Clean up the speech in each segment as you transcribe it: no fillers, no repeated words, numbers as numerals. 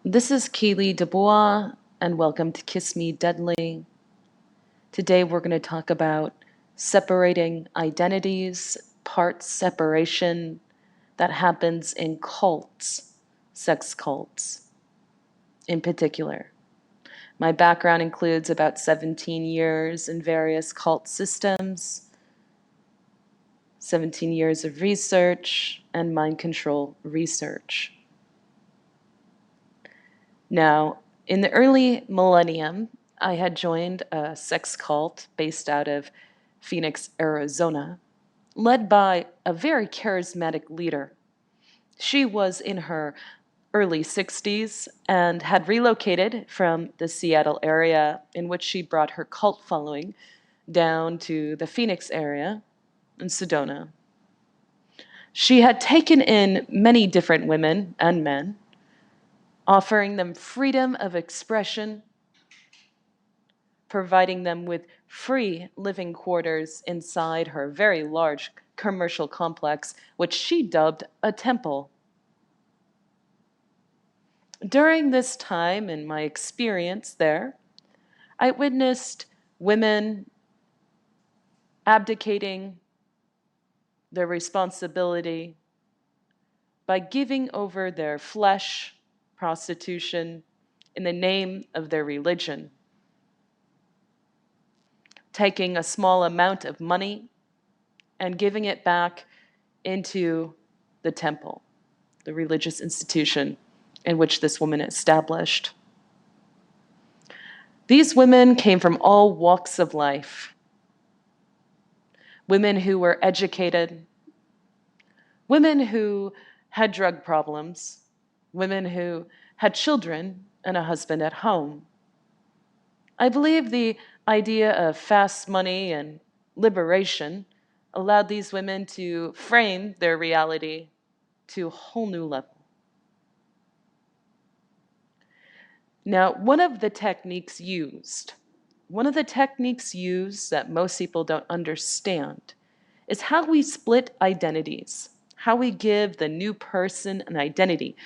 This is Kaylee DuBois, and welcome to Kiss Me Deadly. Today we're going to talk about separating identities, part separation that happens in cults, sex cults in particular. My background includes about 17 years in various cult systems, 17 years of research, and mind control research. Now, in the early millennium, I had joined a sex cult based out of Phoenix, Arizona, led by a very charismatic leader. She was in her early 60s and had relocated from the Seattle area, in which she brought her cult following down to the Phoenix area in Sedona. She had taken in many different women and men, offering them freedom of expression, providing them with free living quarters inside her very large commercial complex, which she dubbed a temple. During this time, in my experience there, I witnessed women abdicating their responsibility by giving over their flesh, prostitution, in the name of their religion, taking a small amount of money and giving it back into the temple, the religious institution in which this woman established. These women came from all walks of life. Women who were educated, women who had drug problems, women who had children and a husband at home. I believe the idea of fast money and liberation allowed these women to frame their reality to a whole new level. Now, one of the techniques used that most people don't understand is how we split identities, how we give the new person an identity.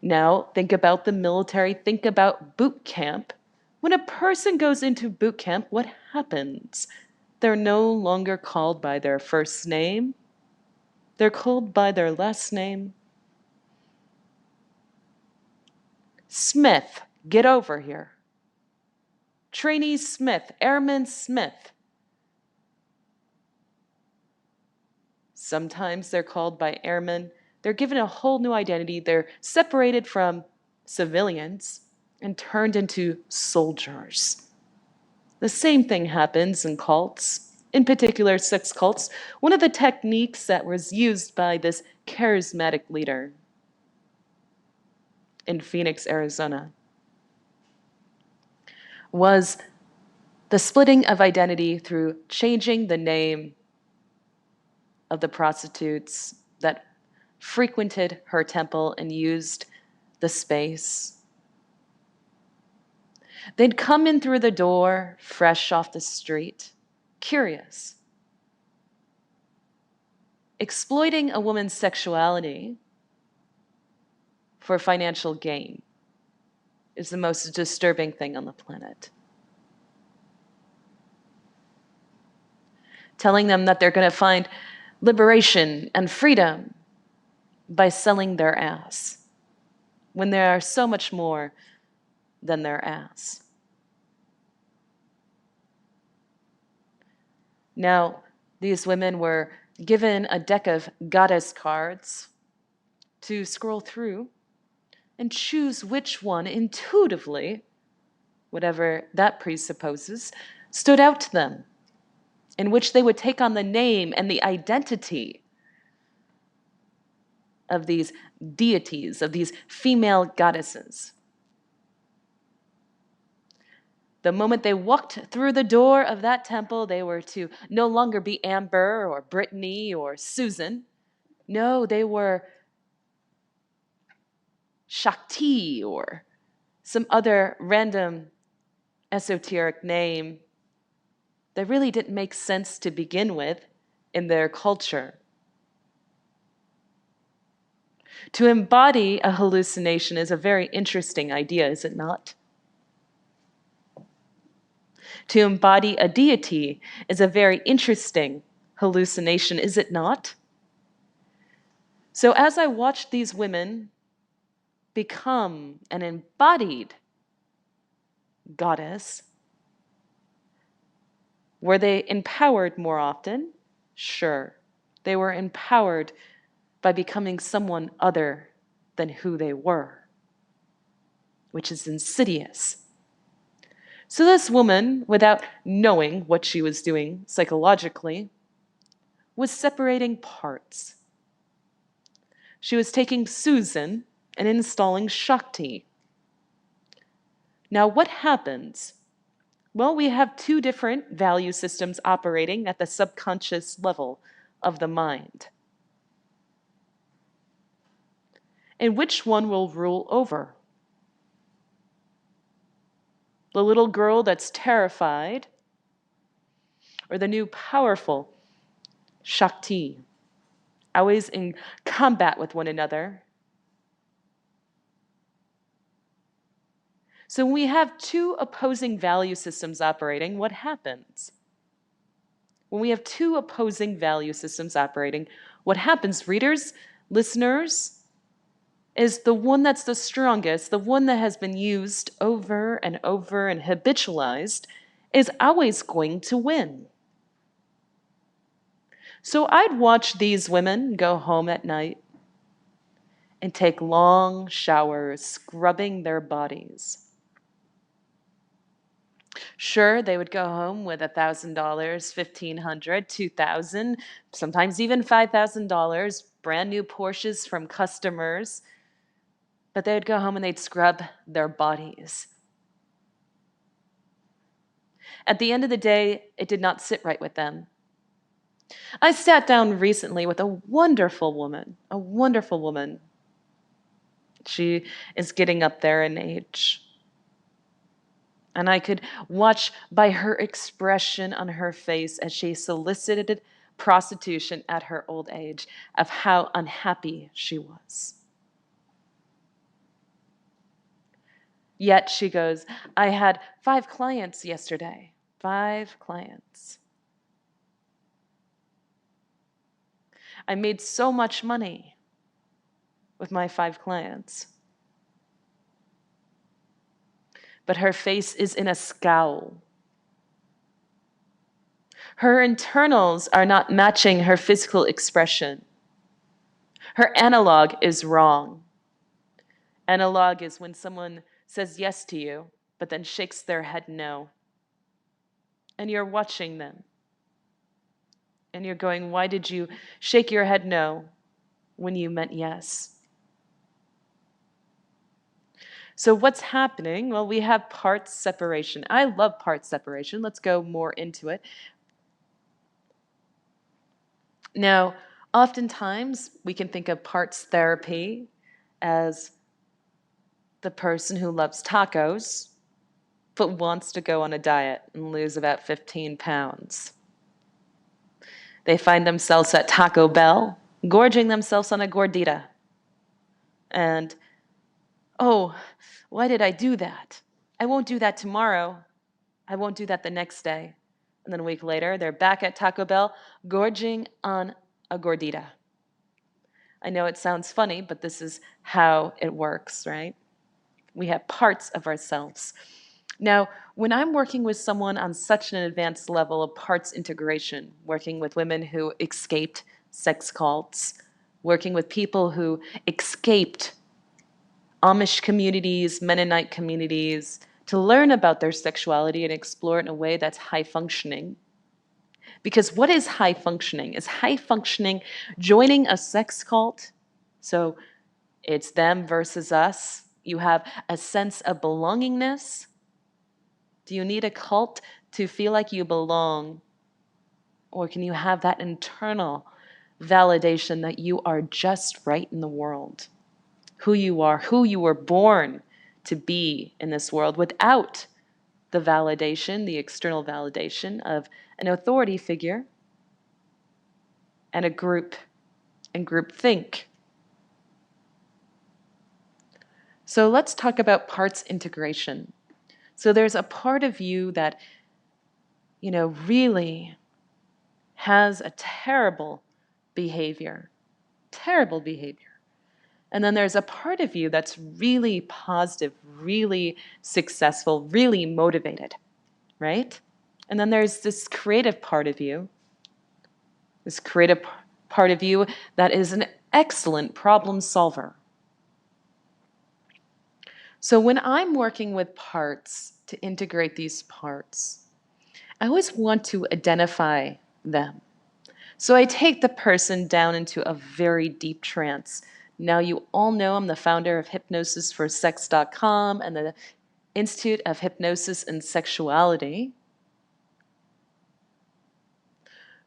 Now, think about the military, think about boot camp. When a person goes into boot camp, what happens? They're no longer called by their first name. They're called by their last name. Smith, get over here. Trainee Smith, Airman Smith. Sometimes they're called by airmen. They're given a whole new identity. They're separated from civilians and turned into soldiers. The same thing happens in cults, in particular sex cults. One of the techniques that was used by this charismatic leader in Phoenix, Arizona, was the splitting of identity through changing the name of the prostitutes that frequented her temple and used the space. They'd come in through the door, fresh off the street, curious, exploiting a woman's sexuality for financial gain is the most disturbing thing on the planet. Telling them that they're going to find liberation and freedom by selling their ass, when they are so much more than their ass. Now, these women were given a deck of goddess cards to scroll through and choose which one intuitively, whatever that presupposes, stood out to them, in which they would take on the name and the identity of these deities, of these female goddesses. The moment they walked through the door of that temple, they were to no longer be Amber or Brittany or Susan. No, they were Shakti or some other random esoteric name that really didn't make sense to begin with in their culture. To embody a hallucination is a very interesting idea, is it not? To embody a deity is a very interesting hallucination, is it not? So as I watched these women become an embodied goddess, were they empowered more often? Sure. They were empowered by becoming someone other than who they were, which is insidious. So this woman, without knowing what she was doing psychologically, was separating parts. She was taking Susan and installing Shakti. Now, what happens? Well, we have two different value systems operating at the subconscious level of the mind. And which one will rule over? The little girl that's terrified, or the new powerful Shakti, always in combat with one another? So when we have two opposing value systems operating, what happens? When we have two opposing value systems operating, what happens, readers, listeners, is the one that's the strongest, the one that has been used over and over and habitualized, is always going to win. So I'd watch these women go home at night and take long showers, scrubbing their bodies. Sure, they would go home with $1,000, $1,500, $2,000, sometimes even $5,000, brand new Porsches from customers. But they would go home and they'd scrub their bodies. At the end of the day, it did not sit right with them. I sat down recently with a wonderful woman, a wonderful woman. She is getting up there in age. And I could watch by her expression on her face as she solicited prostitution at her old age of how unhappy she was. Yet she goes, I had 5 clients yesterday. 5 clients. I made so much money with my 5 clients. But her face is in a scowl. Her internals are not matching her physical expression. Her analog is wrong. Analog is when someone says yes to you, but then shakes their head no. And you're watching them. And you're going, why did you shake your head no when you meant yes? So what's happening? Well, we have parts separation. I love part separation. Let's go more into it. Now, oftentimes we can think of parts therapy as the person who loves tacos but wants to go on a diet and lose about 15 pounds. They find themselves at Taco Bell, gorging themselves on a gordita. And, oh, why did I do that? I won't do that tomorrow. I won't do that the next day. And then a week later, they're back at Taco Bell, gorging on a gordita. I know it sounds funny, but this is how it works, right? We have parts of ourselves. Now, when I'm working with someone on such an advanced level of parts integration, working with women who escaped sex cults, working with people who escaped Amish communities, Mennonite communities, to learn about their sexuality and explore it in a way that's high functioning. Because what is high functioning? Is high functioning joining a sex cult? So it's them versus us. You have a sense of belongingness. Do you need a cult to feel like you belong? Or can you have that internal validation that you are just right in the world? Who you are, who you were born to be in this world without the validation, the external validation of an authority figure and a group and group think. So let's talk about parts integration. So there's a part of you that, really has a terrible behavior. And then there's a part of you that's really positive, really successful, really motivated, right? And then there's this creative part of you, that is an excellent problem solver. So when I'm working with parts to integrate these parts, I always want to identify them. So I take the person down into a very deep trance. Now, you all know I'm the founder of hypnosisforsex.com and the Institute of Hypnosis and Sexuality.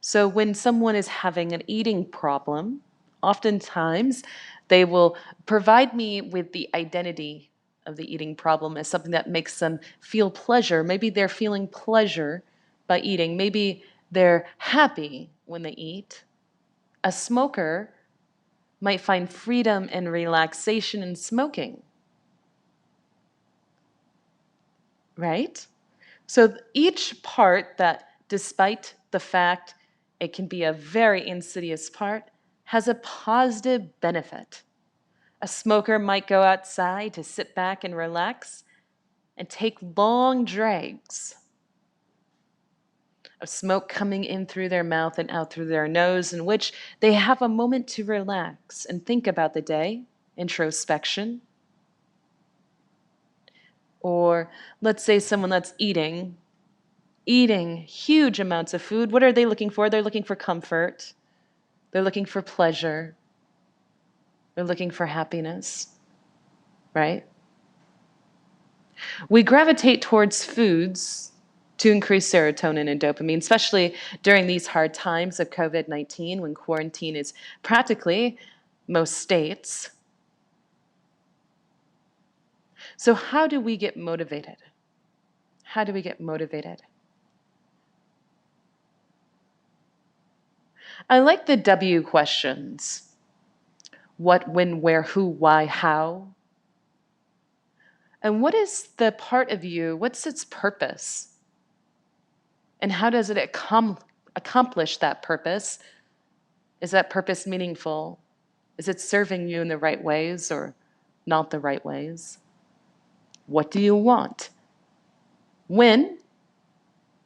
So when someone is having an eating problem, oftentimes they will provide me with the identity of the eating problem as something that makes them feel pleasure. Maybe they're feeling pleasure by eating. Maybe they're happy when they eat. A smoker might find freedom and relaxation in smoking, right? So each part that, despite the fact it can be a very insidious part, has a positive benefit. A smoker might go outside to sit back and relax and take long drags of smoke coming in through their mouth and out through their nose, in which they have a moment to relax and think about the day, introspection. Or let's say someone that's eating huge amounts of food. What are they looking for? They're looking for comfort. They're looking for pleasure. They're looking for happiness, right? We gravitate towards foods to increase serotonin and dopamine, especially during these hard times of COVID-19 when quarantine is practically most states. So how do we get motivated? How do we get motivated? I like the W questions. What, when, where, who, why, how? And what is the part of you, what's its purpose? And how does it accomplish that purpose? Is that purpose meaningful? Is it serving you in the right ways or not the right ways? What do you want? When?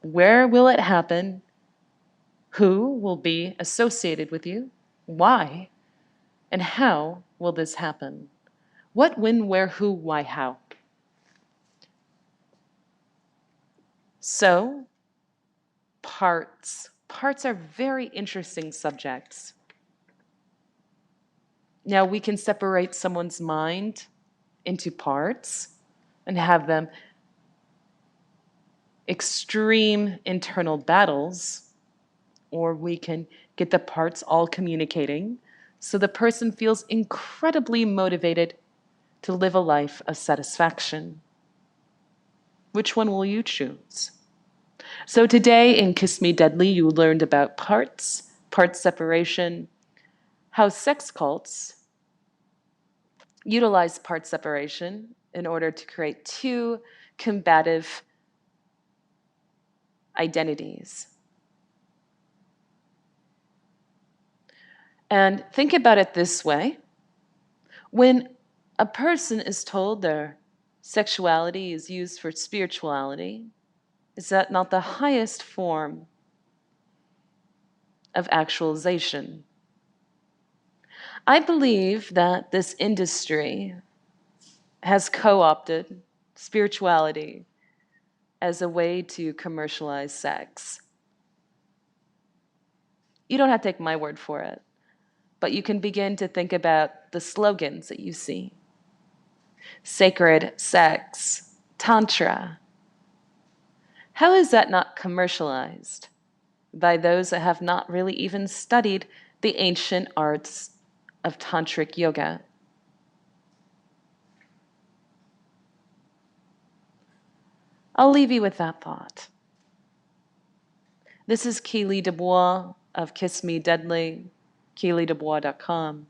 Where will it happen? Who will be associated with you? Why? And how will this happen? What, when, where, who, why, how? So, parts. Parts are very interesting subjects. Now, we can separate someone's mind into parts and have them extreme internal battles, or we can get the parts all communicating so the person feels incredibly motivated to live a life of satisfaction. Which one will you choose? So today in Kiss Me Deadly, you learned about parts, part separation, how sex cults utilize part separation in order to create two combative identities. And think about it this way. When a person is told their sexuality is used for spirituality, is that not the highest form of actualization? I believe that this industry has co-opted spirituality as a way to commercialize sex. You don't have to take my word for it, but you can begin to think about the slogans that you see. Sacred sex, tantra. How is that not commercialized by those that have not really even studied the ancient arts of tantric yoga? I'll leave you with that thought. This is Keely DuBois of Kiss Me Deadly, KeelyDuBois.com.